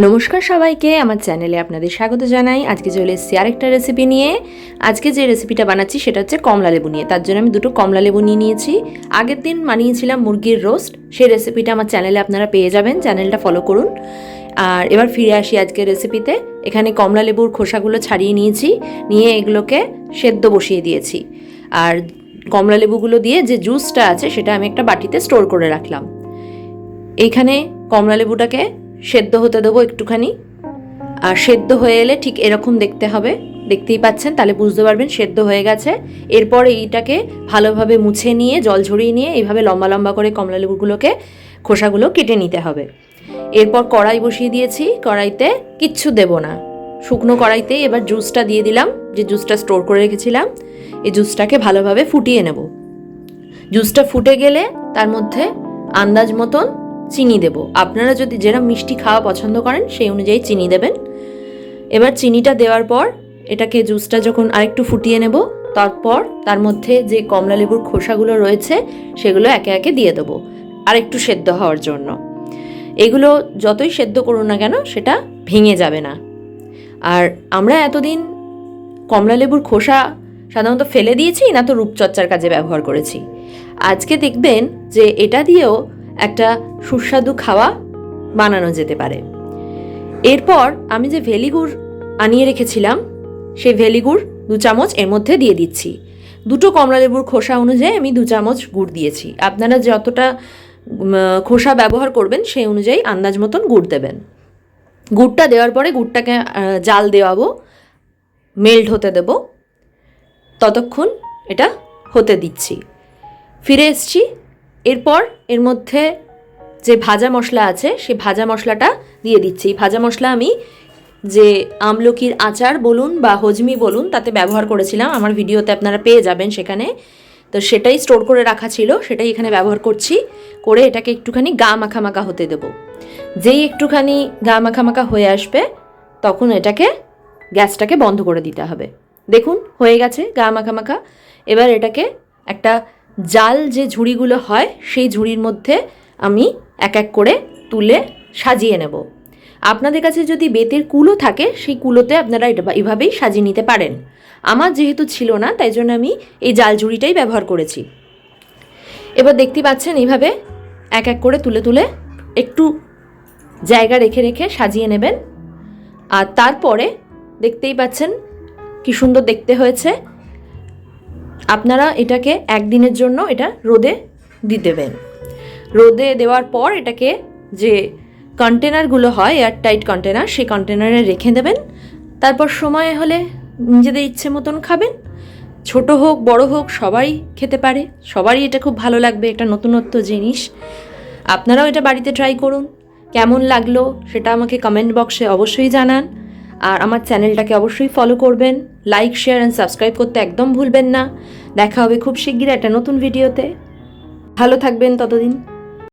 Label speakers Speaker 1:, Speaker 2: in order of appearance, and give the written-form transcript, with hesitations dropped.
Speaker 1: নমস্কার সবাইকে, আমার চ্যানেলে আপনাদের স্বাগত জানাই। আজকে চলে এসেছি আরেকটা রেসিপি নিয়ে। আজকে যে রেসিপিটা বানাচ্ছি সেটা হচ্ছে কমলা লেবু নিয়ে। তার জন্য আমি দুটো কমলা লেবু নিয়ে নিয়েছি। আগের দিন বানিয়েছিলাম মুরগির রোস্ট, সেই রেসিপিটা আমার চ্যানেলে আপনারা পেয়ে যাবেন, চ্যানেলটা ফলো করুন। আর এবার ফিরে আসি আজকের রেসিপিতে। এখানে কমলা লেবুর খোসাগুলো ছাড়িয়ে নিয়েছি, নিয়ে এগুলোকে সেদ্ধ বসিয়ে দিয়েছি। আর কমলা লেবুগুলো দিয়ে যে জুসটা আছে সেটা আমি একটা বাটিতে স্টোর করে রাখলাম। এইখানে কমলা লেবুটাকে সেদ্ধ হতে দেবো একটুখানি। আর সেদ্ধ হয়ে এলে ঠিক এরকম দেখতে হবে, দেখতেই পাচ্ছেন, তাহলে বুঝতে পারবেন সেদ্ধ হয়ে গেছে। এরপর এইটাকে ভালোভাবে মুছে নিয়ে জল ঝরিয়ে নিয়ে এইভাবে লম্বা লম্বা করে কমলা লেবুগুলোকে খোসাগুলো কেটে নিতে হবে। এরপর কড়াই বসিয়ে দিয়েছি, কড়াইতে কিচ্ছু দেব না, শুকনো কড়াইতে এবার জুসটা দিয়ে দিলাম, যে জুসটা স্টোর করে রেখেছিলাম। এই জুসটাকে ভালোভাবে ফুটিয়ে নেব। জুসটা ফুটে গেলে তার মধ্যে আন্দাজ মতন চিনি দেব। আপনারা যদি যেরকম মিষ্টি খাওয়া পছন্দ করেন সেই অনুযায়ী চিনি দেবেন। এবার চিনিটা দেওয়ার পর এটাকে জুসটা যখন আরেকটু ফুটিয়ে নেব, তারপর তার মধ্যে যে কমলা লেবুর খোসাগুলো রয়েছে সেগুলো একে একে দিয়ে দেবো আরেকটু সেদ্ধ হওয়ার জন্য। এগুলো যতই সেদ্ধ করুন না কেন সেটা ভেঙে যাবে না। আর আমরা এতদিন কমলা লেবুর খোসা সাধারণত ফেলে দিয়েছি, না তো রূপচর্চার কাজে ব্যবহার করেছি। আজকে দেখবেন যে এটা দিয়েও একটা সুস্বাদু খাওয়া বানানো যেতে পারে। এরপর আমি যে ভেলিগুড় আনিয়ে রেখেছিলাম সেই ভেলিগুড় 2 চামচ এর মধ্যে দিয়ে দিচ্ছি। দুটো কমলা লেবুর খোসা অনুযায়ী আমি 2 চামচ গুড় দিয়েছি। আপনারা যতটা খোসা ব্যবহার করবেন সেই অনুযায়ী আন্দাজ মতন গুড় দেবেন। গুড়টা দেওয়ার পরে গুড়টাকে জাল দেওয়াবো, মেল্ট হতে দেব। ততক্ষণ এটা হতে দিচ্ছি। ফিরে এসছি। এরপর এর মধ্যে যে ভাজা মশলা আছে সেই ভাজা মশলাটা দিয়ে দিচ্ছি। ভাজা মশলা আমি যে আমলকির আচার বলুন বা হজমি বলুন তাতে ব্যবহার করেছিলাম, আমার ভিডিওতে আপনারা পেয়ে যাবেন সেখানে। তো সেটাই স্টোর করে রাখা ছিল, সেটাই এখানে ব্যবহার করছি। করে এটাকে একটুখানি গা মাখা মাখা হতে দেব। যেই একটুখানি গা মাখা মাখা হয়ে আসবে তখন এটাকে গ্যাসটাকে বন্ধ করে দিতে হবে। দেখুন হয়ে গেছে গা মাখা মাখা। এবার এটাকে একটা জাল যে ঝুড়িগুলো হয় সেই ঝুড়ির মধ্যে আমি এক এক করে তুলে সাজিয়ে নেব। আপনাদের কাছে যদি বেতের কুলো থাকে সেই কুলোতে আপনারা এভাবেই সাজিয়ে নিতে পারেন। আমার যেহেতু ছিল না তাই জন্য আমি এই জাল ঝুড়িটাই ব্যবহার করেছি। এবার দেখতে পাচ্ছেন এইভাবে এক এক করে তুলে তুলে একটু জায়গা রেখে রেখে সাজিয়ে নেবেন। আর তারপরে দেখতেই পাচ্ছেন কি সুন্দর দেখতে হয়েছে। আপনারা এটাকে একদিনের জন্য এটা রোদে দিয়ে দেবেন। রোদে দেওয়ার পর এটাকে যে কন্টেনারগুলো হয় এয়ারটাইট কন্টেনার, সেই কন্টেনারে রেখে দেবেন। তারপর সময় হলে নিজেদের ইচ্ছে মতন খাবেন। ছোট হোক বড় হোক সবাই খেতে পারে, সবারই এটা খুব ভালো লাগবে, একটা নতুনত্ব জিনিস। আপনারাও এটা বাড়িতে ট্রাই করুন। কেমন লাগলো সেটা আমাকে কমেন্ট বক্সে অবশ্যই জানান। আর আমার চ্যানেলটাকে অবশ্যই ফলো করবেন, লাইক শেয়ার অ্যান্ড সাবস্ক্রাইব করতে একদম ভুলবেন না। দেখা হবে খুব শিগগির একটা নতুন ভিডিওতে। ভালো থাকবেন ততদিন।